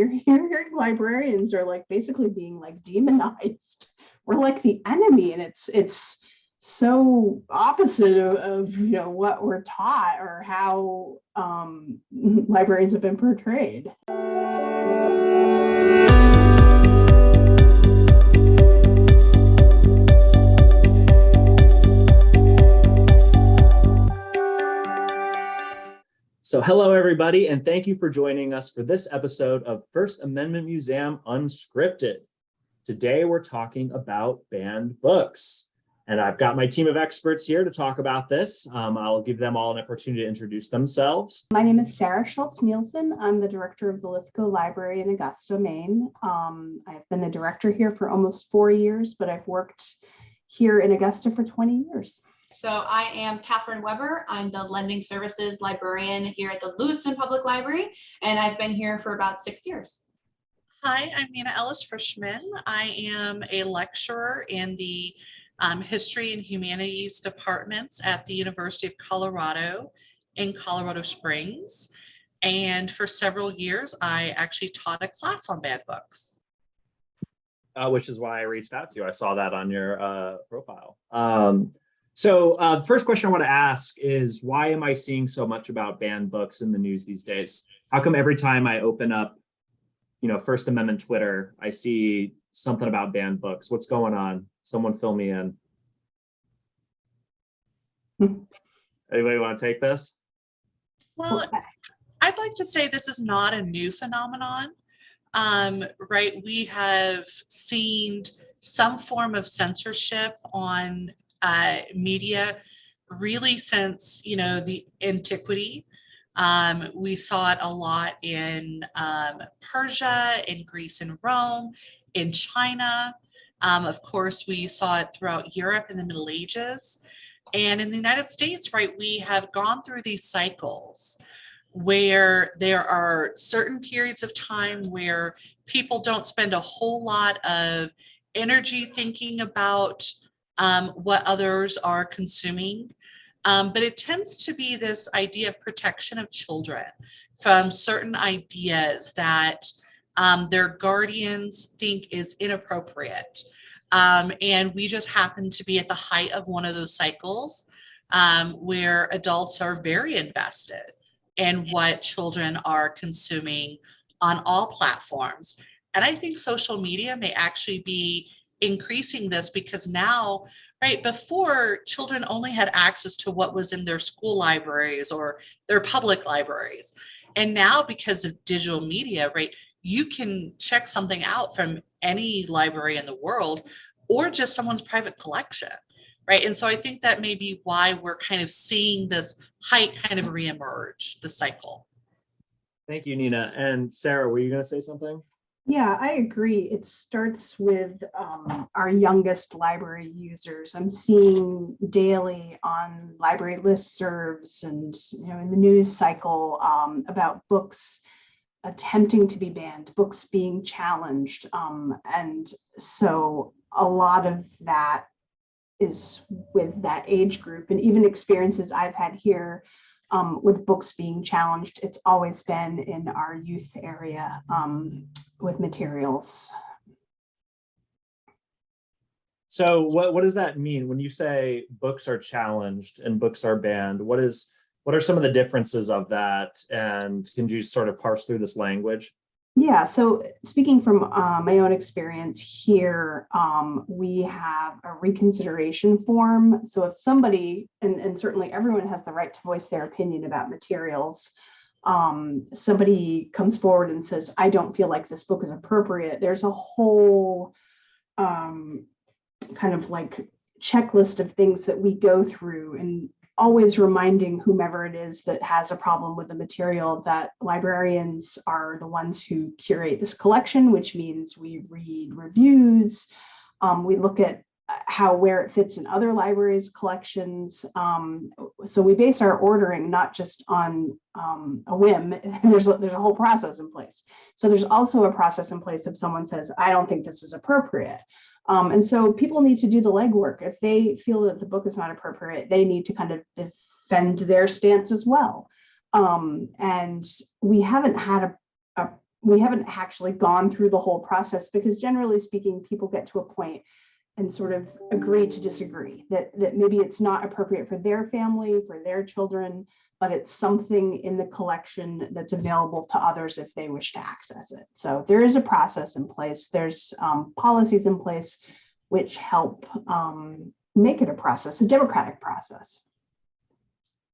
you're hearing librarians are like basically being like demonized. We're like the enemy, and it's so opposite of what we're taught or how libraries have been portrayed. So hello, everybody, and thank you for joining us for this episode of First Amendment Museum Unscripted. Today, we're talking about banned books, and I've got my team of experts here to talk about this. I'll give them all an opportunity to introduce themselves. My name is Sarah Schultz-Nielson. I'm the director of the Lithgow Library in Augusta, Maine. I've been the director here for almost 4 years, but I've worked here in Augusta for 20 years. So I am Katherine Webber. I'm the lending services librarian here at the Lewiston Public Library, and I've been here for about 6 years. Hi, I'm Nina Ellis Frischmann. I am a lecturer in the History and Humanities departments at the University of Colorado in Colorado Springs. And for several years, I actually taught a class on banned books. Which is why I reached out to you. I saw that on your profile. So the first question I want to ask is, why am I seeing so much about banned books in the news these days? How come every time I open up, First Amendment Twitter, I see something about banned books? What's going on? Someone fill me in. Anybody want to take this? Well, I'd like to say this is not a new phenomenon, right? We have seen some form of censorship on media really since the antiquity. We saw it a lot in Persia, in Greece and Rome, in China. Of course, we saw it throughout Europe in the Middle Ages. And in the United States, right, we have gone through these cycles where there are certain periods of time where people don't spend a whole lot of energy thinking about what others are consuming. But it tends to be this idea of protection of children from certain ideas that their guardians think is inappropriate. And we just happen to be at the height of one of those cycles where adults are very invested in what children are consuming on all platforms. And I think social media may actually be increasing this, because now, right, before, children only had access to what was in their school libraries or their public libraries. And now, because of digital media, right, you can check something out from any library in the world or just someone's private collection, right? And so I think that may be why we're kind of seeing this height kind of reemerge, the cycle. Thank you, Nina. And Sarah, were you going to say something? Yeah, I agree. It starts with our youngest library users. I'm seeing daily on library listservs and in the news cycle about books attempting to be banned, books being challenged. And so a lot of that is with that age group, and even experiences I've had here with books being challenged. It's always been in our youth area with materials. So what does that mean when you say books are challenged and books are banned? What are some of the differences of that? And can you sort of parse through this language? Yeah, so speaking from my own experience here, we have a reconsideration form. So if somebody, and certainly everyone has the right to voice their opinion about materials, somebody comes forward and says, I don't feel like this book is appropriate, there's a whole kind of like checklist of things that we go through, and always reminding whomever it is that has a problem with the material that librarians are the ones who curate this collection, which means we read reviews, we look at where it fits in other libraries' collections. So we base our ordering not just on a whim. There's a whole process in place. So there's also a process in place if someone says, I don't think this is appropriate. And so people need to do the legwork. If they feel that the book is not appropriate, they need to kind of defend their stance as well. And we haven't had a we haven't actually gone through the whole process, because generally speaking, people get to a point and sort of agree to disagree, that maybe it's not appropriate for their family, for their children, but it's something in the collection that's available to others if they wish to access it. So there is a process in place. There's policies in place which help make it a process, a democratic process.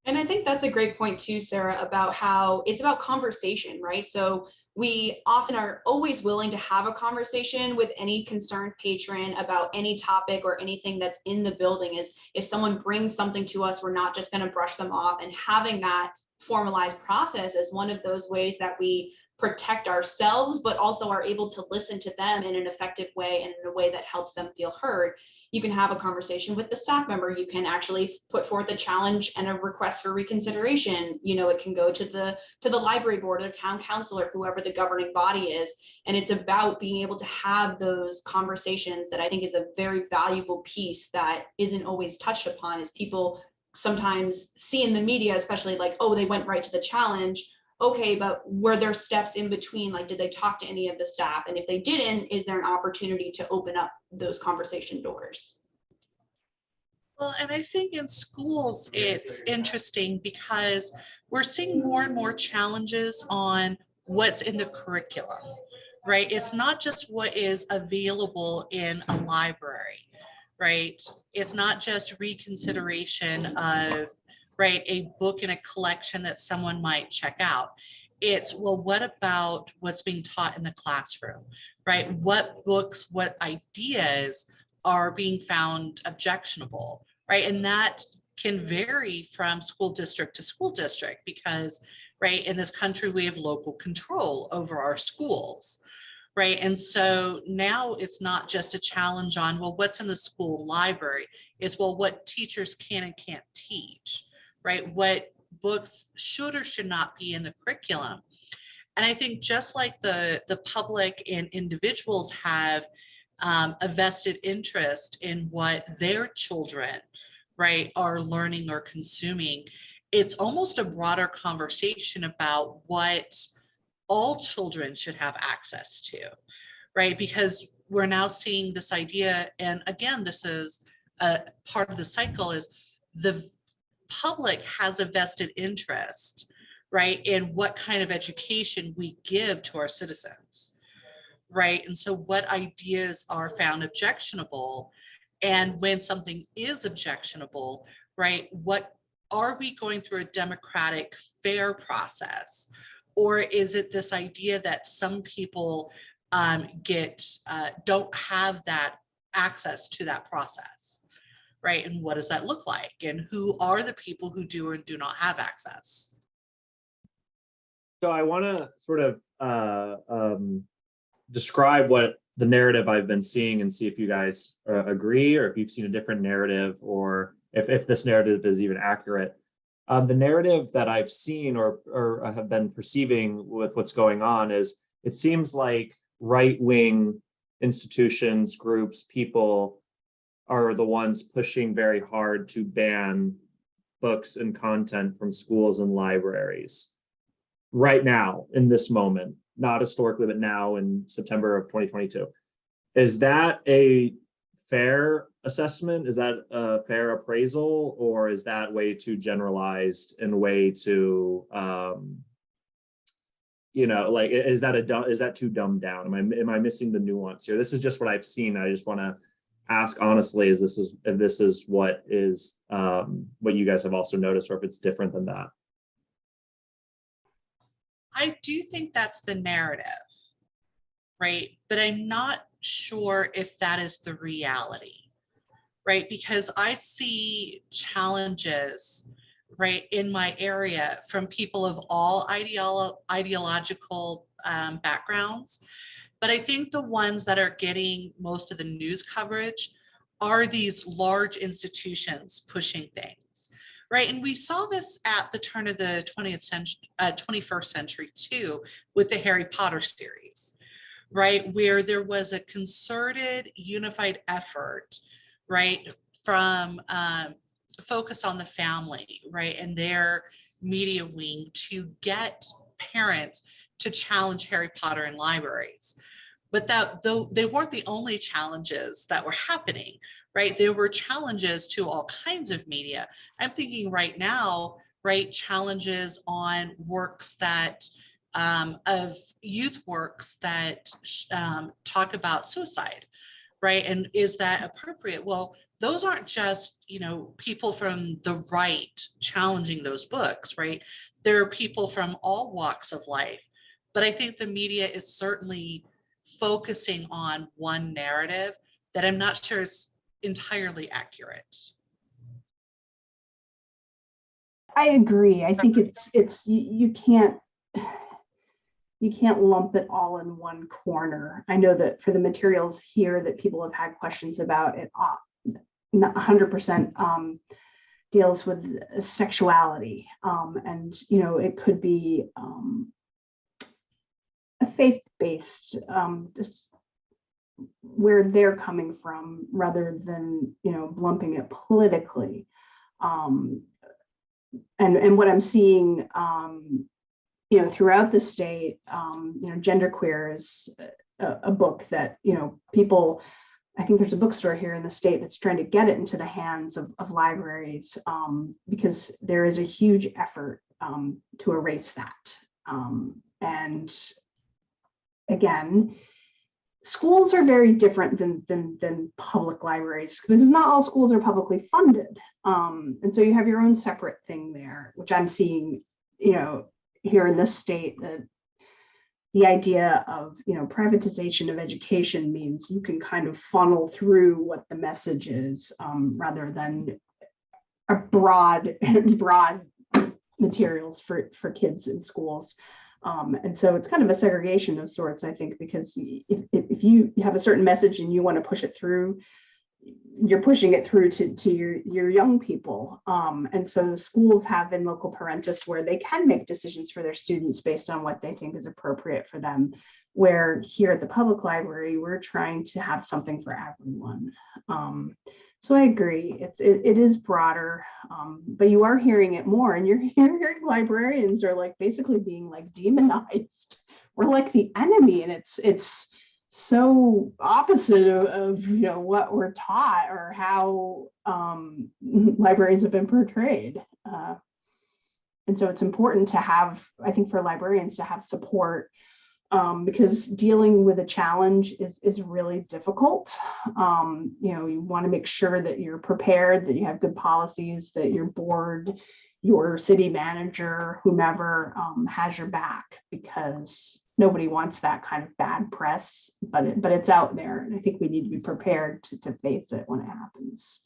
And I think that's a great point too, Sarah, about how it's about conversation, right? So we often are always willing to have a conversation with any concerned patron about any topic or anything that's in the building. Is if someone brings something to us, we're not just going to brush them off, and having that formalized process is one of those ways that we protect ourselves, but also are able to listen to them in an effective way and in a way that helps them feel heard. You can have a conversation with the staff member. You can actually put forth a challenge and a request for reconsideration. You know, it can go to the library board or town council or whoever the governing body is. And it's about being able to have those conversations that I think is a very valuable piece that isn't always touched upon, as people sometimes see in the media, especially like, oh, they went right to the challenge. Okay, but were there steps in between? Like, did they talk to any of the staff? And if they didn't, is there an opportunity to open up those conversation doors? Well, and I think in schools, it's interesting because we're seeing more and more challenges on what's in the curriculum, right? It's not just what is available in a library, right? It's not just reconsideration of, right, a book in a collection that someone might check out. It's, well, what about what's being taught in the classroom, right? What books, what ideas are being found objectionable, right? And that can vary from school district to school district because, right, in this country, we have local control over our schools, right? And so now it's not just a challenge on, well, what's in the school library? It's, well, what teachers can and can't teach, right? What books should or should not be in the curriculum. And I think just like the public and individuals have a vested interest in what their children, right, are learning or consuming, it's almost a broader conversation about what all children should have access to, right? Because we're now seeing this idea, and again, this is a part of the cycle, is the public has a vested interest, right, in what kind of education we give to our citizens, right? And so what ideas are found objectionable, and when something is objectionable, right, what are we going through a democratic, fair process? Or is it this idea that some people don't have that access to that process? Right? And what does that look like? And who are the people who do and do not have access? So I want to sort of describe what the narrative I've been seeing and see if you guys agree, or if you've seen a different narrative, or if this narrative is even accurate. The narrative that I've seen or have been perceiving with what's going on is, it seems like right-wing institutions, groups, people are the ones pushing very hard to ban books and content from schools and libraries right now, in this moment, not historically, but now in September of 2022. Is that a fair assessment? Is that a fair appraisal, or is that way too generalized and way too, like, is that too dumbed down? Am I missing the nuance here? This is just what I've seen. I just want to ask honestly, if this is what you guys have also noticed, or if it's different than that. I do think that's the narrative, right? But I'm not sure if that is the reality, right? Because I see challenges, right, in my area from people of all ideological backgrounds. But I think the ones that are getting most of the news coverage are these large institutions pushing things, right? And we saw this at the turn of the 21st century too, with the Harry Potter series, right? Where there was a concerted, unified effort, right, from Focus on the Family, right, and their media wing to get parents to challenge Harry Potter in libraries. But that, though, they weren't the only challenges that were happening, right? There were challenges to all kinds of media. I'm thinking right now, right, challenges on works that of youth works that talk about suicide, right? And is that appropriate? Well, those aren't just, you know, people from the right challenging those books, right? There are people from all walks of life. But I think the media is certainly focusing on one narrative that I'm not sure is entirely accurate. I agree. I think you can't lump it all in one corner. I know that for the materials here that people have had questions about, it not 100% deals with sexuality, and you know, it could be a faith-based, just where they're coming from, rather than, you know, lumping it politically. And what I'm seeing, you know, throughout the state, you know, genderqueer is a book that, you know, people, I think there's a bookstore here in the state that's trying to get it into the hands of libraries, because there is a huge effort to erase that. And again, schools are very different than public libraries, because not all schools are publicly funded. And so you have your own separate thing there, which I'm seeing, you know, here in this state, that the idea of, you know, privatization of education means you can kind of funnel through what the message is, rather than a broad materials for kids in schools. And so it's kind of a segregation of sorts, I think, because if you have a certain message and you want to push it through, you're pushing it through to your young people. And so schools have in local parentis where they can make decisions for their students based on what they think is appropriate for them. Where here at the public library, we're trying to have something for everyone. So I agree, it is broader, but you are hearing it more, and you're hearing librarians are like basically being like demonized. We're like the enemy, and it's so opposite of you know, what we're taught or how librarians have been portrayed. And so it's important to have, I think, for librarians to have support, because dealing with a challenge is really difficult. You know, you want to make sure that you're prepared, that you have good policies, that your board, your city manager, whomever has your back, because nobody wants that kind of bad press, but it's out there. And I think we need to be prepared to face it when it happens.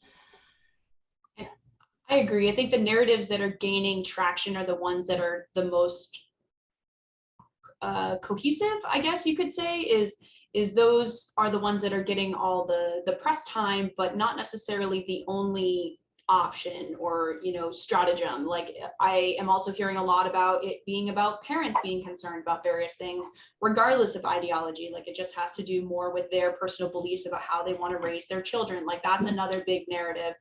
I agree. I think the narratives that are gaining traction are the ones that are the most cohesive, I guess you could say, is those are the ones that are getting all the press time, but not necessarily the only option or, you know, stratagem. Like, I am also hearing a lot about it being about parents being concerned about various things, regardless of ideology. Like, it just has to do more with their personal beliefs about how they want to raise their children. Like, that's another big narrative.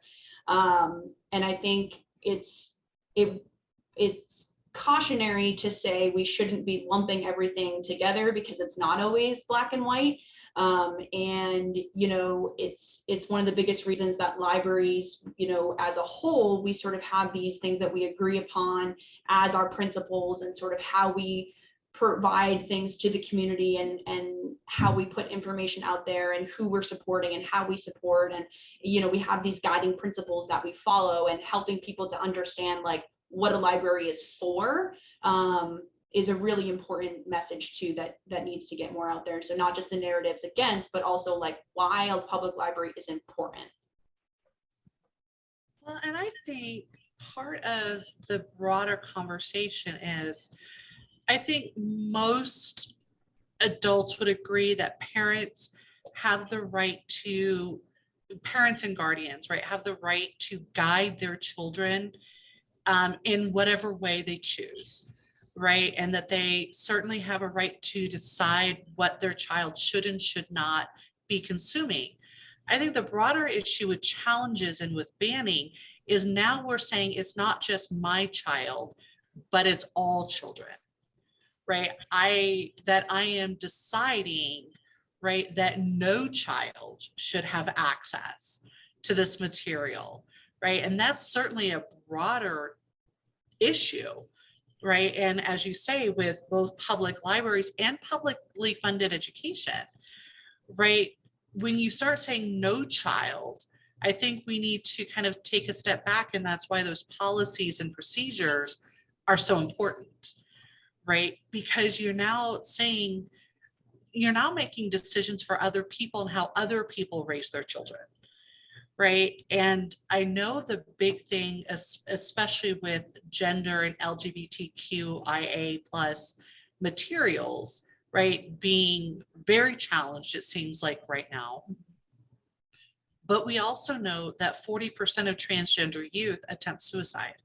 And I think it's cautionary to say we shouldn't be lumping everything together, because it's not always black and white. And, you know, it's one of the biggest reasons that libraries, you know, as a whole, we sort of have these things that we agree upon as our principles, and sort of how we provide things to the community, and how we put information out there, and who we're supporting and how we support. And, you know, we have these guiding principles that we follow, and helping people to understand like what a library is for, is a really important message too, that needs to get more out there. So not just the narratives against, but also like why a public library is important. Well, and I think part of the broader conversation is, I think most adults would agree that parents and guardians, right, have the right to guide their children in whatever way they choose, right? And that they certainly have a right to decide what their child should and should not be consuming. I think the broader issue with challenges and with banning is now we're saying it's not just my child, but it's all children, right? That I am deciding, right, that no child should have access to this material, right? And that's certainly a broader issue, right? And as you say, with both public libraries and publicly funded education, right? When you start saying no child, I think we need to kind of take a step back, and that's why those policies and procedures are so important, right? Because you're now saying, you're now making decisions for other people and how other people raise their children, right? And I know the big thing, especially with gender and LGBTQIA plus materials, right, being very challenged, it seems like right now. But we also know that 40% of transgender youth attempt suicide,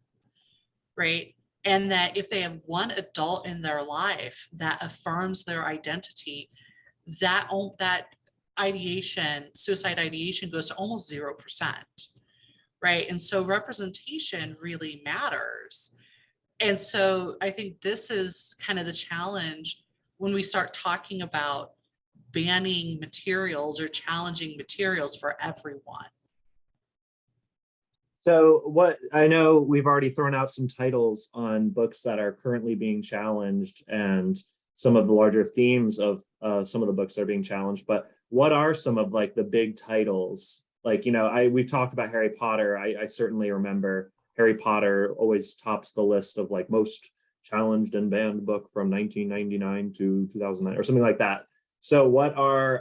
right? And that if they have one adult in their life that affirms their identity, that ideation, suicide ideation, goes to almost 0%, right? And so representation really matters. And so I think this is kind of the challenge when we start talking about banning materials or challenging materials for everyone. So what, I know we've already thrown out some titles on books that are currently being challenged and some of the larger themes of some of the books that are being challenged, but what are some of like the big titles? Like, you know, we've talked about Harry Potter. I certainly remember Harry Potter always tops the list of like most challenged and banned book from 1999 to 2009 or something like that. So what are,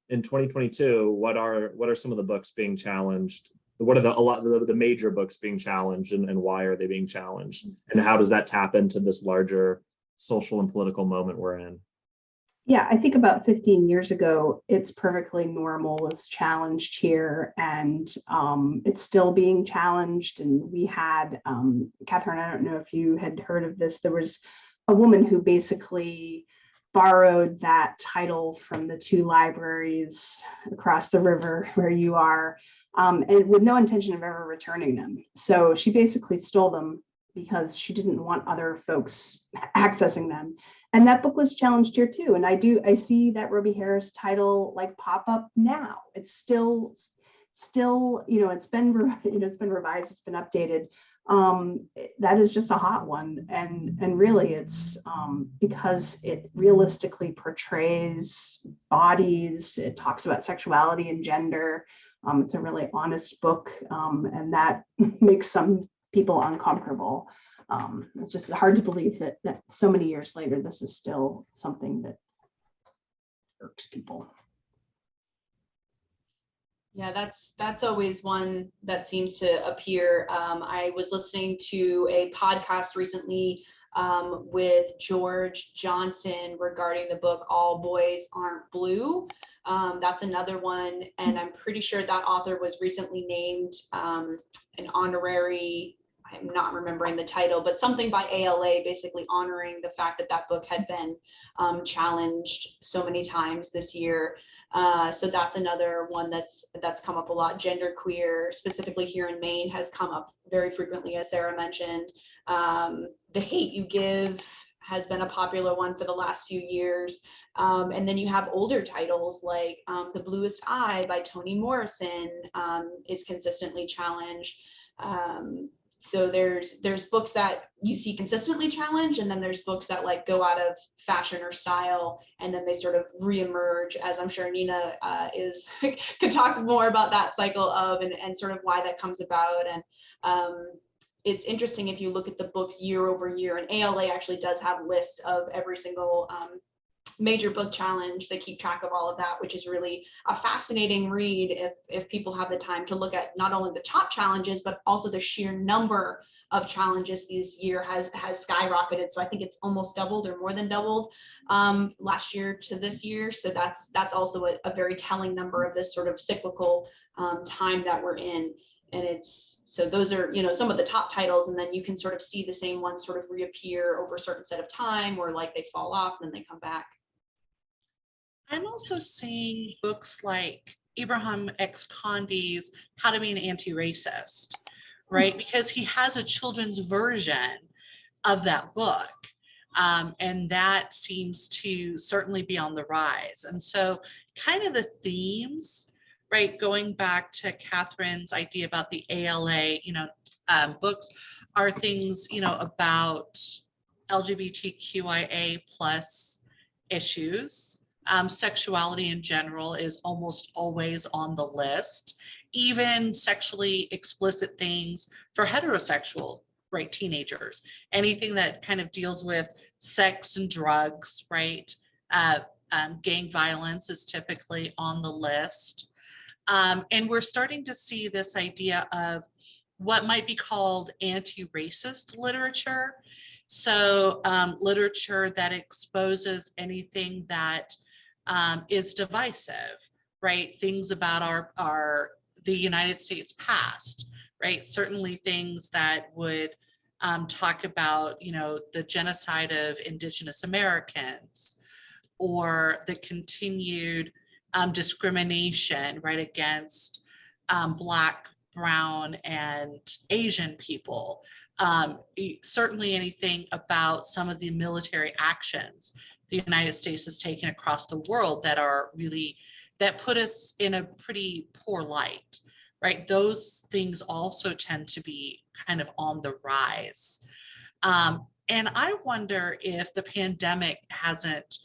in 2022, what are some of the books being challenged? What are the major books being challenged, and why are they being challenged? And how does that tap into this larger social and political moment we're in? Yeah, I think about 15 years ago, It's Perfectly Normal was challenged here, and it's still being challenged. And we had, Katherine, I don't know if you had heard of this, there was a woman who basically borrowed that title from the two libraries across the river where you are, and with no intention of ever returning them. So she basically stole them because she didn't want other folks accessing them. And that book was challenged here too. And I see that Roby Harris title like pop up now. It's still, you know, it's been revised, it's been updated. That is just a hot one. And really it's because it realistically portrays bodies, it talks about sexuality and gender. It's a really honest book, and that makes some people uncomfortable. It's just hard to believe that so many years later, this is still something that irks people. Yeah, that's always one that seems to appear. I was listening to a podcast recently with George Johnson regarding the book All Boys Aren't Blue. That's another one, and I'm pretty sure that author was recently named an honorary, I'm not remembering the title, but something by ALA, basically honoring the fact that that book had been challenged so many times this year. So that's another one that's come up a lot. Genderqueer, specifically here in Maine, has come up very frequently, as Sarah mentioned. The Hate U Give has been a popular one for the last few years. And then you have older titles like The Bluest Eye by Toni Morrison is consistently challenged. So there's books that you see consistently challenged, and then there's books that like go out of fashion or style, and then they sort of reemerge, as I'm sure Nina could talk more about that cycle of and sort of why that comes about. And it's interesting if you look at the books year over year, and ALA actually does have lists of every single major book challenge. They keep track of all of that, which is really a fascinating read if people have the time to look at not only the top challenges, but also the sheer number of challenges this year has skyrocketed. So I think it's almost doubled or more than doubled last year to this year. So that's also a very telling number of this sort of cyclical time that we're in. And so those are, you know, some of the top titles, and then you can sort of see the same ones sort of reappear over a certain set of time, or like they fall off and then they come back. I'm also seeing books like Ibram X. Kendi's How to Be an Anti-Racist, right? Because he has a children's version of that book. And that seems to certainly be on the rise. And so kind of the themes, right, going back to Katherine's idea about the ALA, books are things, about LGBTQIA plus issues. Sexuality in general is almost always on the list, even sexually explicit things for heterosexual, right, teenagers. Anything that kind of deals with sex and drugs, right? Gang violence is typically on the list. And we're starting to see this idea of what might be called anti-racist literature. So literature that exposes anything that is divisive, right? Things about the United States past, right? Certainly things that would talk about, the genocide of Indigenous Americans, or the continued discrimination, right, against Black, Brown, and Asian people. Certainly anything about some of the military actions the United States has taken across the world that put us in a pretty poor light, right? Those things also tend to be kind of on the rise. And I wonder if the pandemic hasn't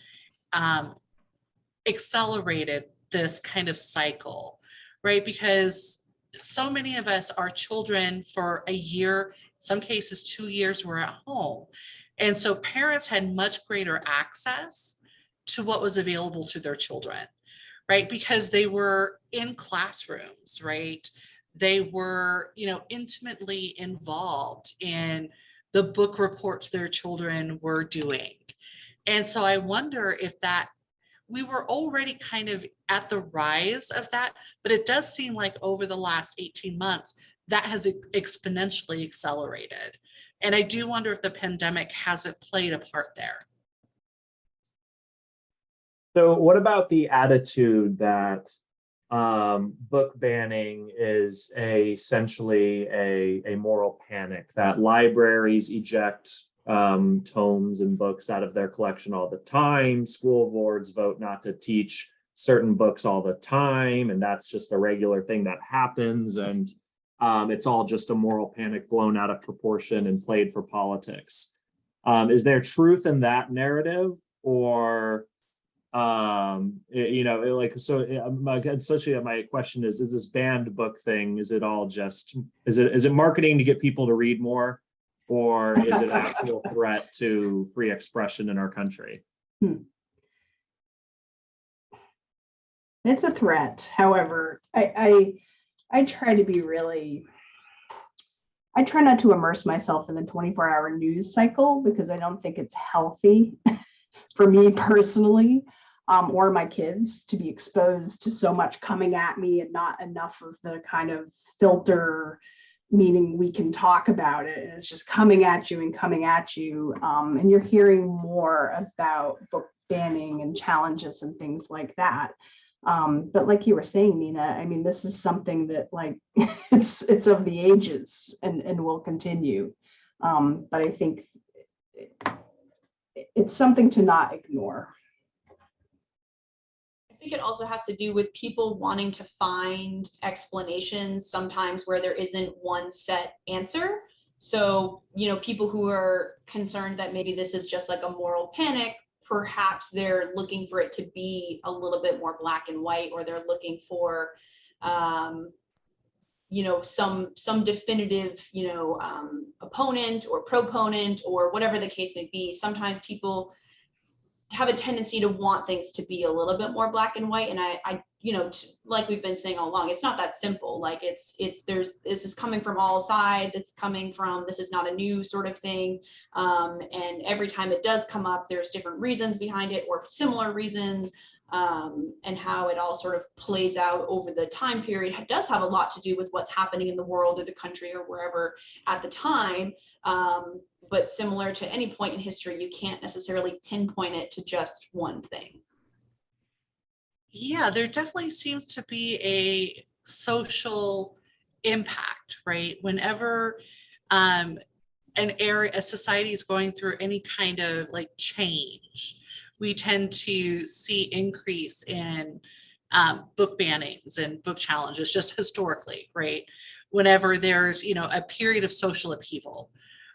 accelerated this kind of cycle, right? Because so many of us, our children for a year, some cases 2 years, were at home. And so parents had much greater access to what was available to their children, right? Because they were in classrooms, right? They were, intimately involved in the book reports their children were doing. And so I wonder if we were already kind of at the rise of that, but it does seem like over the last 18 months, that has exponentially accelerated. And I do wonder if the pandemic hasn't played a part there. So what about the attitude that book banning is essentially a moral panic, that libraries eject tomes and books out of their collection all the time, school boards vote not to teach certain books all the time, and that's just a regular thing that happens, and it's all just a moral panic blown out of proportion and played for politics? Is there truth in that narrative, or essentially my question is this banned book thing, is it marketing to get people to read more, or is it actual threat to free expression in our country? It's a threat. However, I try to be I try not to immerse myself in the 24-hour news cycle, because I don't think it's healthy for me personally, or my kids, to be exposed to so much coming at me and not enough of the kind of filter, meaning we can talk about it, and it's just coming at you and coming at you. And you're hearing more about book banning and challenges and things like that. But like you were saying, Nina, I mean, this is something that it's of the ages and will continue. But I think it's something to not ignore. I think it also has to do with people wanting to find explanations sometimes where there isn't one set answer. So, people who are concerned that maybe this is just like a moral panic, perhaps they're looking for it to be a little bit more black and white, or they're looking for, some definitive, opponent or proponent, or whatever the case may be. Sometimes people have a tendency to want things to be a little bit more black and white. And like we've been saying all along, it's not that simple. Like this is coming from all sides. It's coming from, this is not a new sort of thing. And every time it does come up, there's different reasons behind it, or similar reasons. And how it all sort of plays out over the time period does have a lot to do with what's happening in the world or the country or wherever at the time. But similar to any point in history, you can't necessarily pinpoint it to just one thing. Yeah, there definitely seems to be a social impact, right? Whenever a society is going through any kind of like change, we tend to see increase in book bannings and book challenges, just historically, right? Whenever there's, a period of social upheaval,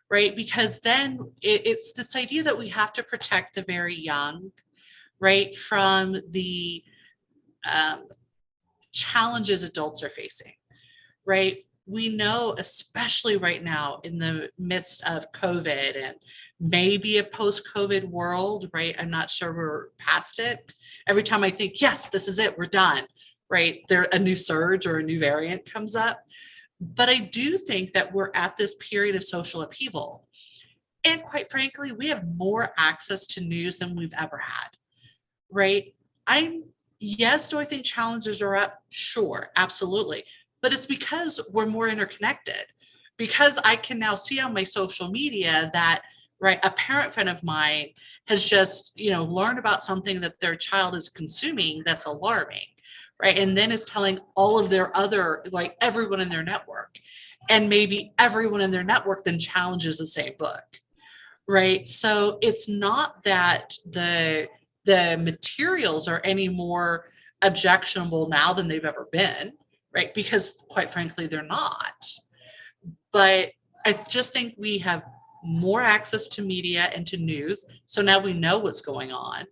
right? Because then it's this idea that we have to protect the very young, right, from the challenges adults are facing, right? We know, especially right now in the midst of COVID and maybe a post-COVID world, right? I'm not sure we're past it. Every time I think, yes, this is it, we're done, right? A new surge or a new variant comes up. But I do think that we're at this period of social upheaval. And quite frankly, we have more access to news than we've ever had, right? Yes, do I think challenges are up? Sure, absolutely. But it's because we're more interconnected, because I can now see on my social media that, right, a parent friend of mine has just, learned about something that their child is consuming that's alarming, right? And then is telling all of their other, like everyone in their network. And maybe everyone in their network then challenges the same book, right? So it's not that the materials are any more objectionable now than they've ever been, right? Because quite frankly, they're not. But I just think we have more access to media and to news. So now we know what's going on,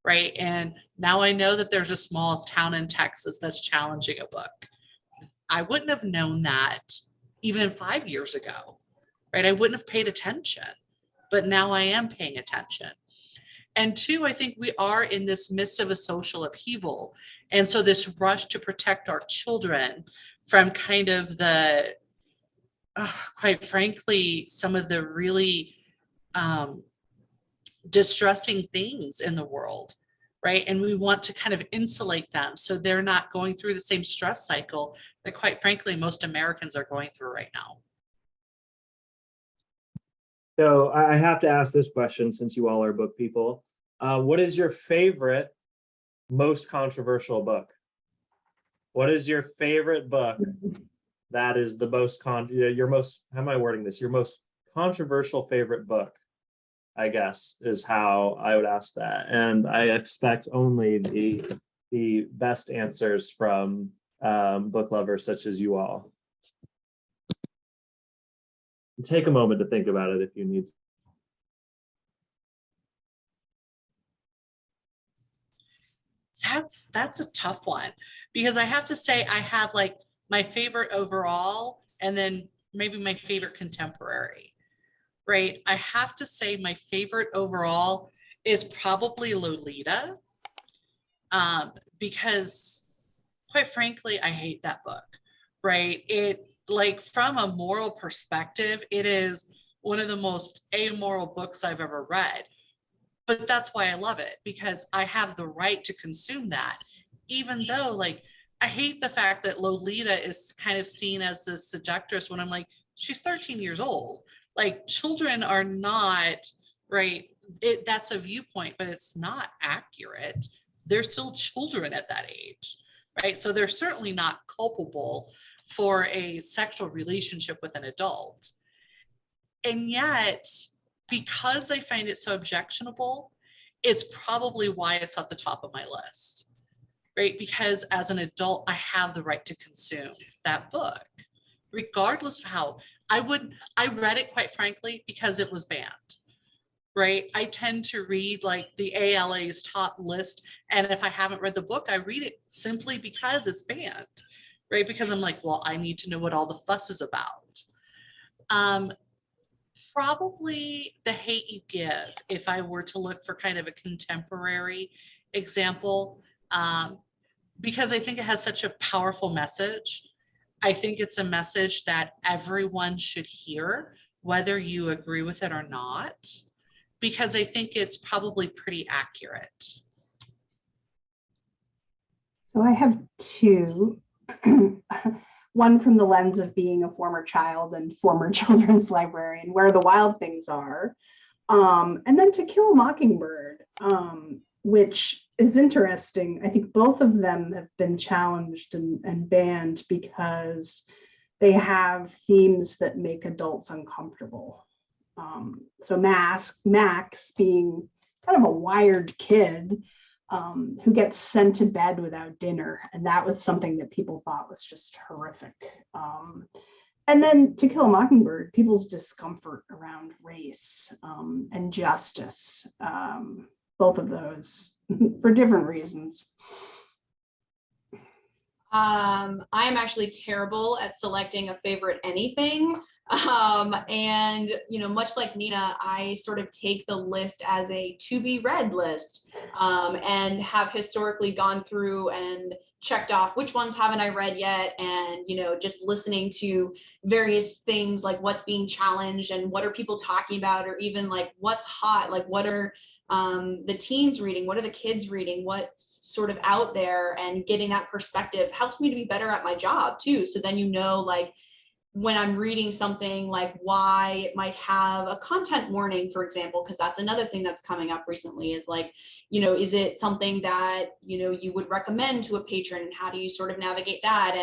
right? And now I know that there's a small town in Texas that's challenging a book. I wouldn't have known that even 5 years ago, right? I wouldn't have paid attention, but now I am paying attention. And two, I think we are in this midst of a social upheaval. And so this rush to protect our children from kind of the, quite frankly, some of the really distressing things in the world, right? And we want to kind of insulate them so they're not going through the same stress cycle that, quite frankly, most Americans are going through right now. So I have to ask this question since you all are book people. What is your favorite, most controversial book? What is your favorite book that is the most your most, how am I wording this? Your most controversial favorite book, I guess, is how I would ask that. And I expect only the best answers from book lovers such as you all. Take a moment to think about it if you need to. That's a tough one, because I have to say I have like my favorite overall and then maybe my favorite contemporary, right? I have to say my favorite overall is probably Lolita, because quite frankly, I hate that book, right? It, like, from a moral perspective, it is one of the most amoral books I've ever read. But that's why I love it, because I have the right to consume that, even though, like, I hate the fact that Lolita is kind of seen as this seductress when I'm like, she's 13 years old. Like, children are not, right? That's a viewpoint, but it's not accurate. They're still children at that age, right? So they're certainly not culpable for a sexual relationship with an adult. And yet, because I find it so objectionable, it's probably why it's at the top of my list, right? Because as an adult, I have the right to consume that book, regardless of how I read it, quite frankly, because it was banned, right? I tend to read like the ALA's top list. And if I haven't read the book, I read it simply because it's banned, right? Because I'm like, well, I need to know what all the fuss is about. Probably The Hate You Give, if I were to look for kind of a contemporary example, because I think it has such a powerful message. I think it's a message that everyone should hear, whether you agree with it or not, because I think it's probably pretty accurate. So I have two. One from the lens of being a former child and former children's librarian, Where the Wild Things Are, and then To Kill a Mockingbird, which is interesting. I think both of them have been challenged and banned because they have themes that make adults uncomfortable. So Max being kind of a wired kid who gets sent to bed without dinner. And that was something that people thought was just horrific. And then To Kill a Mockingbird, people's discomfort around race and justice, both of those for different reasons. I'm actually terrible at selecting a favorite anything. And, you know, much like Nina, I sort of take the list as a to be read list, and have historically gone through and checked off which ones haven't I read yet, and, you know, just listening to various things like what's being challenged and what are people talking about, or even like what's hot, like what are the teens reading, what are the kids reading, what's sort of out there, and getting that perspective helps me to be better at my job too. So then, you know, like when I'm reading something, like why it might have a content warning, for example, because that's another thing that's coming up recently, is like, you know, is it something that, you know, you would recommend to a patron, and how do you sort of navigate that?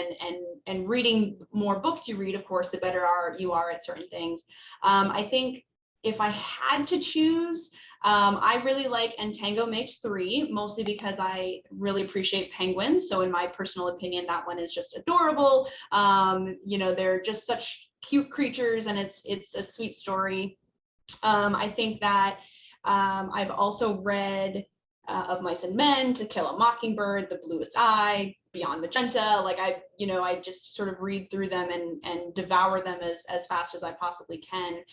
And reading more books you read, of course, the better you are at certain things. I think if I had to choose, I really like And Tango Makes Three, mostly because I really appreciate penguins. So in my personal opinion, that one is just adorable. You know, they're just such cute creatures, and it's a sweet story. I think that I've also read Of Mice and Men, To Kill a Mockingbird, The Bluest Eye, Beyond Magenta. Like I just sort of read through them and devour them as fast as I possibly can.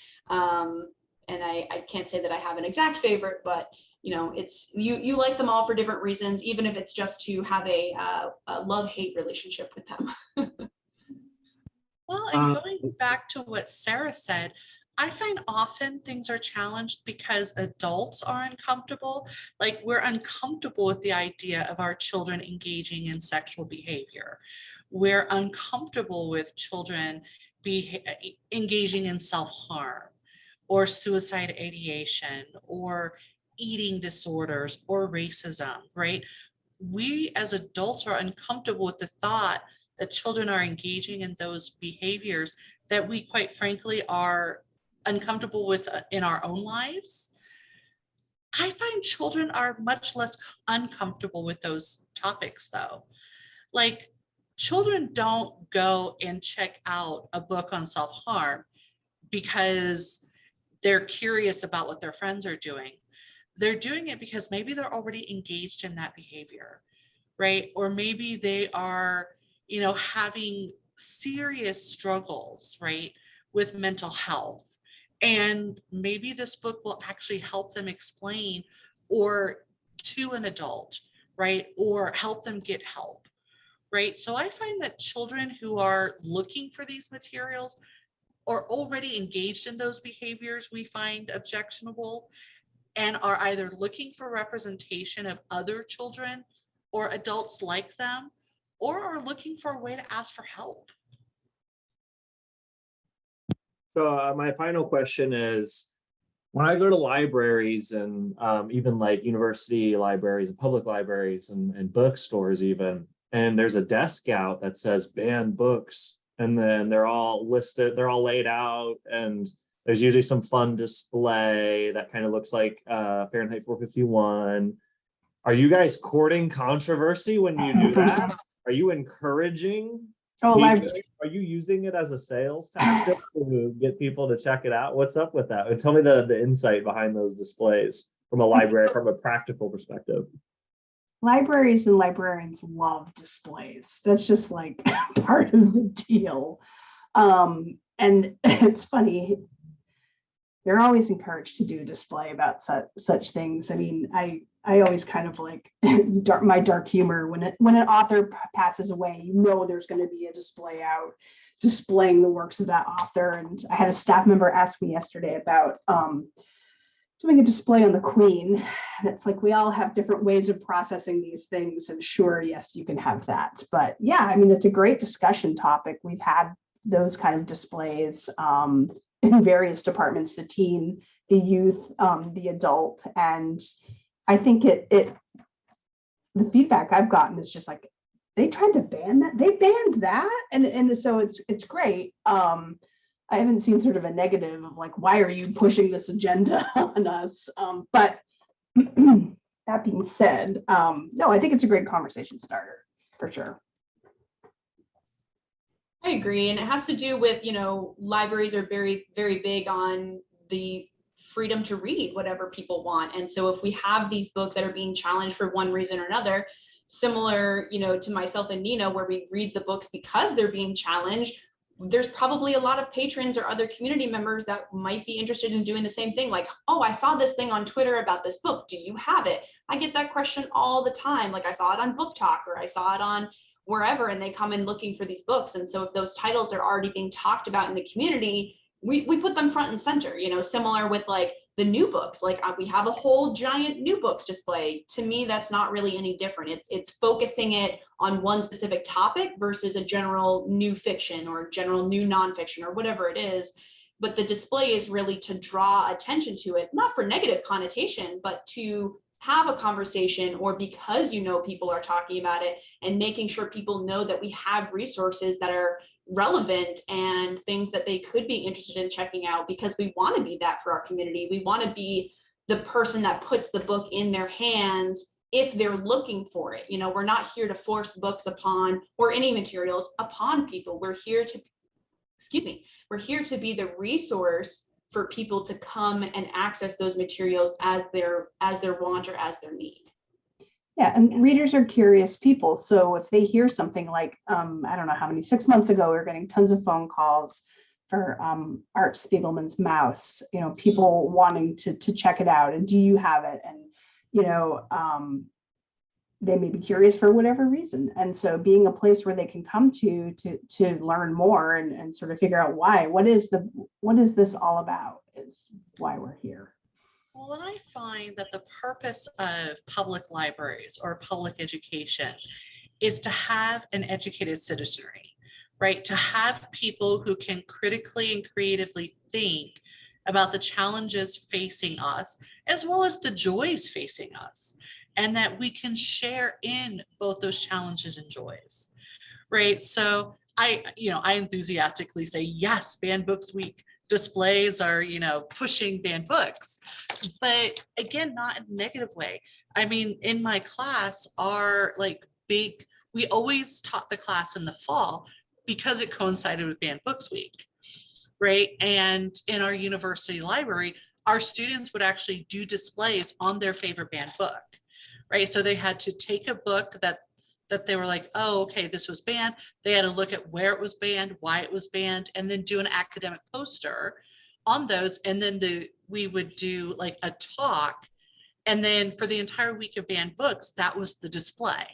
And I can't say that I have an exact favorite, but you know, it's you like them all for different reasons, even if it's just to have a love-hate relationship with them. Well, and going back to what Sarah said, I find often things are challenged because adults are uncomfortable. Like we're uncomfortable with the idea of our children engaging in sexual behavior. We're uncomfortable with children engaging in self-harm, or suicide ideation, or eating disorders, or racism, right? We as adults are uncomfortable with the thought that children are engaging in those behaviors that we, quite frankly, are uncomfortable with in our own lives. I find children are much less uncomfortable with those topics, though. Like, children don't go and check out a book on self-harm because they're curious about what their friends are doing. They're doing it because maybe they're already engaged in that behavior, right? Or maybe they are, you know, having serious struggles, right, with mental health. And maybe this book will actually help them explain, or to an adult, right? Or help them get help, right? So I find that children who are looking for these materials or already engaged in those behaviors we find objectionable, and are either looking for representation of other children or adults like them, or are looking for a way to ask for help. So my final question is, when I go to libraries and even like university libraries and public libraries and bookstores even, and there's a desk out that says banned books, and then they're all listed, they're all laid out, and there's usually some fun display that kind of looks like Fahrenheit 451. Are you guys courting controversy when you do that? Are you encouraging? Are you using it as a sales tactic to get people to check it out? What's up with that? And tell me the insight behind those displays from a library, from a practical perspective. Libraries and librarians love displays. That's just like part of the deal. And it's funny, you're always encouraged to do a display about such things. I mean, I always kind of like my dark humor when an author passes away, you know there's going to be a display out displaying the works of that author. And I had a staff member ask me yesterday about doing a display on the Queen. And it's like, we all have different ways of processing these things. And sure, yes, you can have that. But yeah, I mean, it's a great discussion topic. We've had those kind of displays in various departments, the teen, the youth, the adult. And I think the feedback I've gotten is just like, they tried to ban that. They banned that. And so it's great. I haven't seen sort of a negative of like, why are you pushing this agenda on us? But that being said, no, I think it's a great conversation starter for sure. I agree. And it has to do with, libraries are very, very big on the freedom to read whatever people want. And so if we have these books that are being challenged for one reason or another, similar, to myself and Nina, where we read the books because they're being challenged, there's probably a lot of patrons or other community members that might be interested in doing the same thing. Like, oh, I saw this thing on Twitter about this book. Do you have it? I get that question all the time. Like I saw it on Book Talk, or I saw it on wherever, and they come in looking for these books. And so if those titles are already being talked about in the community, we put them front and center, similar with like the new books. Like we have a whole giant new books display. To me, that's not really any different. It's focusing it on one specific topic versus a general new fiction or general new nonfiction or whatever it is. But the display is really to draw attention to it, not for negative connotation, but to have a conversation, or because people are talking about it, and making sure people know that we have resources that are relevant and things that they could be interested in checking out, because we want to be that for our community. We want to be the person that puts the book in their hands if they're looking for it. We're not here to force books upon, or any materials upon people. We're here to be the resource for people to come and access those materials as their want or as their need. Yeah, and readers are curious people. So if they hear something like, I don't know how many, 6 months ago, we were getting tons of phone calls for Art Spiegelman's Mouse, people wanting to check it out, and do you have it? And, they may be curious for whatever reason. And so being a place where they can come to learn more and sort of figure out why, what is this all about, is why we're here. Well, and I find that the purpose of public libraries or public education is to have an educated citizenry, right? To have people who can critically and creatively think about the challenges facing us, as well as the joys facing us, and that we can share in both those challenges and joys, right? So I enthusiastically say, yes, Banned Books Week displays are, pushing banned books, but again, not in a negative way. I mean, in my class we always taught the class in the fall because it coincided with Banned Books Week, right? And in our university library, our students would actually do displays on their favorite banned book, right? So they had to take a book that they were like, oh, okay, this was banned. They had to look at where it was banned, why it was banned, and then do an academic poster on those. And then we would do like a talk. And then for the entire week of banned books, that was the display,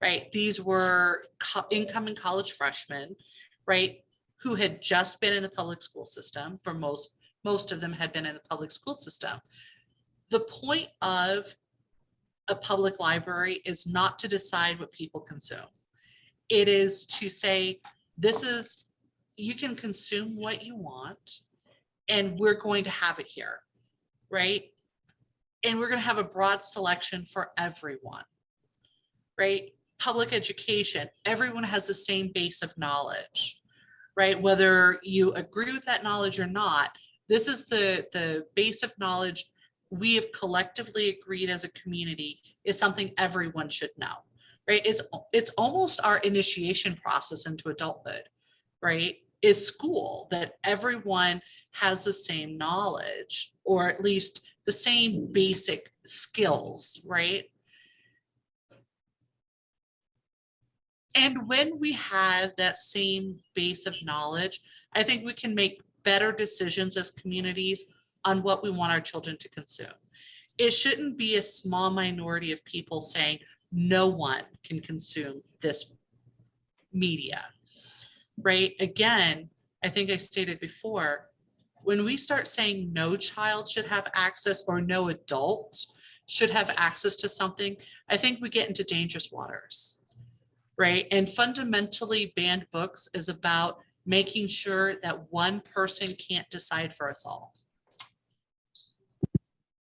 right? These were incoming college freshmen, right, who had just been in the public school system. For most of them had been in the public school system. The point of a public library is not to decide what people consume. It is to say, you can consume what you want, and we're going to have it here, right? And we're going to have a broad selection for everyone, right? Public education, everyone has the same base of knowledge, right? Whether you agree with that knowledge or not, this is the base of knowledge we have collectively agreed as a community is something everyone should know, right? It's almost our initiation process into adulthood, right? Is school, that everyone has the same knowledge, or at least the same basic skills, right? And when we have that same base of knowledge, I think we can make better decisions as communities on what we want our children to consume. It shouldn't be a small minority of people saying no one can consume this media, right? Again, I think I stated before, when we start saying no child should have access or no adult should have access to something, I think we get into dangerous waters, right? And fundamentally, banned books is about making sure that one person can't decide for us all.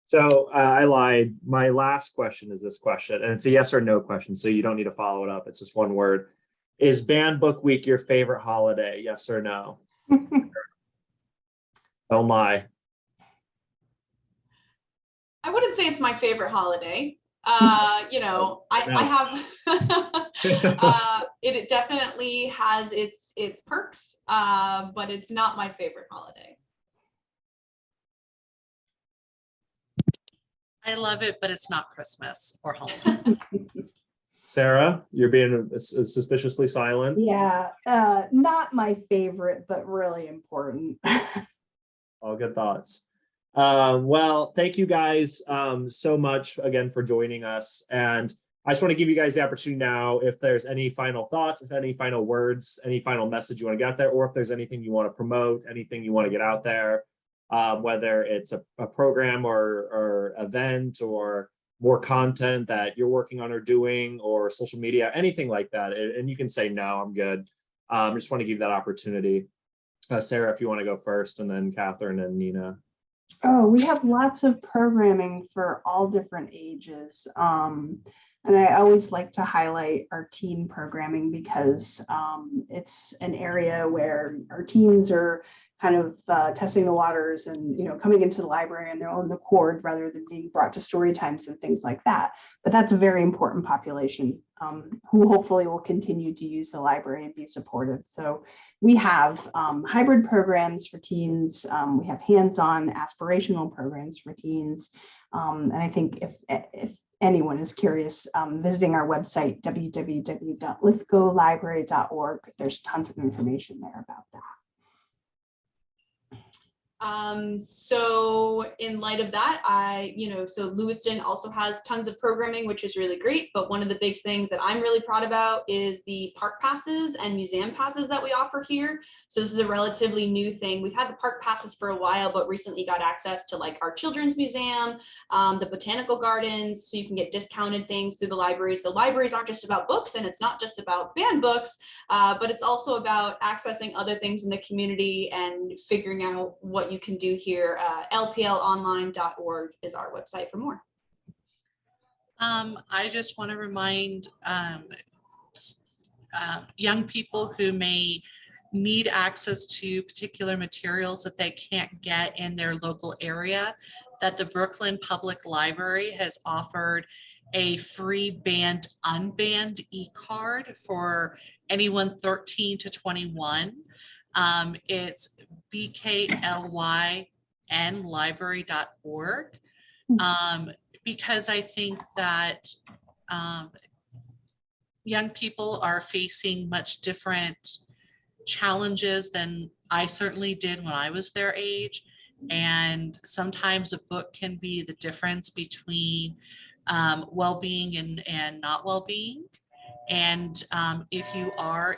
So I lied. My last question is this question, and it's a yes or no question, so you don't need to follow it up. It's just one word. Is Banned Book Week your favorite holiday? Yes or no? Oh my. I wouldn't say it's my favorite holiday. I have it definitely has its perks, but it's not my favorite holiday. I love it, but it's not Christmas or Halloween. Sarah, you're being suspiciously silent. Yeah, not my favorite, but really important. All good thoughts. Well, thank you guys so much again for joining us. And I just want to give you guys the opportunity now, if there's any final thoughts, if any final words, any final message you want to get out there, or if there's anything you want to promote, anything you want to get out there, whether it's a program or event or more content that you're working on or doing, or social media, anything like that. And you can say, no, I'm good. I just want to give that opportunity. Sarah, if you want to go first, and then Katherine and Nina. Oh, we have lots of programming for all different ages. And I always like to highlight our teen programming because it's an area where our teens are kind of testing the waters and, coming into the library on their own accord rather than being brought to story times and things like that. But that's a very important population who hopefully will continue to use the library and be supportive. So we have hybrid programs for teens. We have hands-on aspirational programs for teens. And I think if anyone is curious, visiting our website, www.lithgowlibrary.org, there's tons of information there about that. So in light of that, so Lewiston also has tons of programming, which is really great. But one of the big things that I'm really proud about is the park passes and museum passes that we offer here. So this is a relatively new thing. We've had the park passes for a while, but recently got access to like our children's museum, the botanical gardens, so you can get discounted things through the library. So libraries aren't just about books, and it's not just about banned books, but it's also about accessing other things in the community and figuring out what you can do here. lplonline.org is our website for more. I just want to remind young people who may need access to particular materials that they can't get in their local area, that the Brooklyn Public Library has offered a free banned unbanned e-card for anyone 13 to 21. It's bklynlibrary.org, because I think that young people are facing much different challenges than I certainly did when I was their age. And sometimes a book can be the difference between well-being and not well-being. And if you are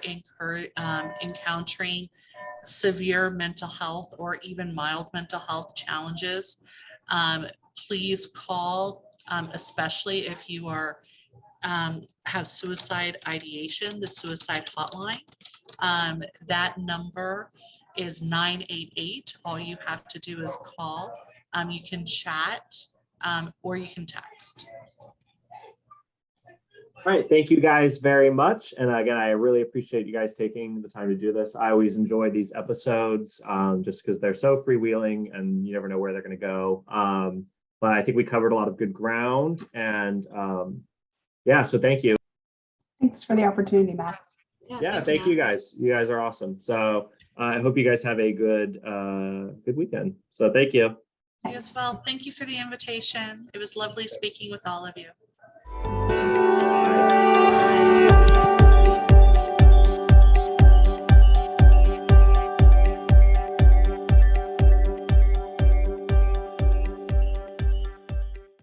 encountering severe mental health or even mild mental health challenges, please call, especially if you are have suicide ideation, the suicide hotline. That number is 988. All you have to do is call. You can chat or you can text. All right, thank you guys very much. And again, I really appreciate you guys taking the time to do this. I always enjoy these episodes just because they're so freewheeling and you never know where they're going to go. But I think we covered a lot of good ground. And yeah, so thank you. Thanks for the opportunity, Max. Yeah, thank you guys. You guys are awesome. So I hope you guys have a good weekend. So thank you. You as well. Thank you for the invitation. It was lovely speaking with all of you.